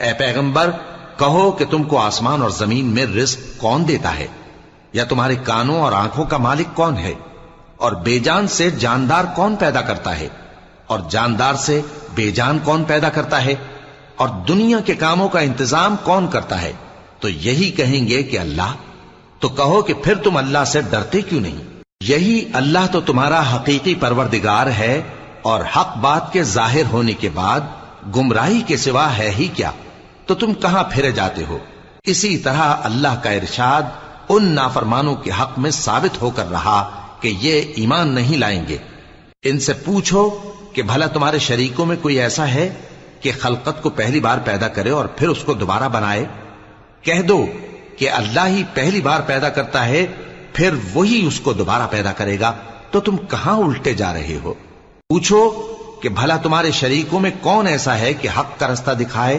اے پیغمبر کہو کہ تم کو آسمان اور زمین میں رزق کون دیتا ہے؟ یا تمہارے کانوں اور آنکھوں کا مالک کون ہے؟ اور بے جان سے جاندار کون پیدا کرتا ہے؟ اور جاندار سے بے جان کون پیدا کرتا ہے؟ اور دنیا کے کاموں کا انتظام کون کرتا ہے؟ تو یہی کہیں گے کہ اللہ۔ تو کہو کہ پھر تم اللہ سے ڈرتے کیوں نہیں؟ یہی اللہ تو تمہارا حقیقی پروردگار ہے، اور حق بات کے ظاہر ہونے کے بعد گمراہی کے سوا ہے ہی کیا؟ تو تم کہاں پھرے جاتے ہو؟ اسی طرح اللہ کا ارشاد ان نافرمانوں کے حق میں ثابت ہو کر رہا کہ یہ ایمان نہیں لائیں گے۔ ان سے پوچھو کہ بھلا تمہارے شریکوں میں کوئی ایسا ہے کہ خلقت کو پہلی بار پیدا کرے اور پھر اس کو دوبارہ بنائے؟ کہہ دو کہ اللہ ہی پہلی بار پیدا کرتا ہے، پھر وہی اس کو دوبارہ پیدا کرے گا، تو تم کہاں الٹے جا رہے ہو؟ پوچھو کہ بھلا تمہارے شریکوں میں کون ایسا ہے کہ حق کا رستہ دکھائے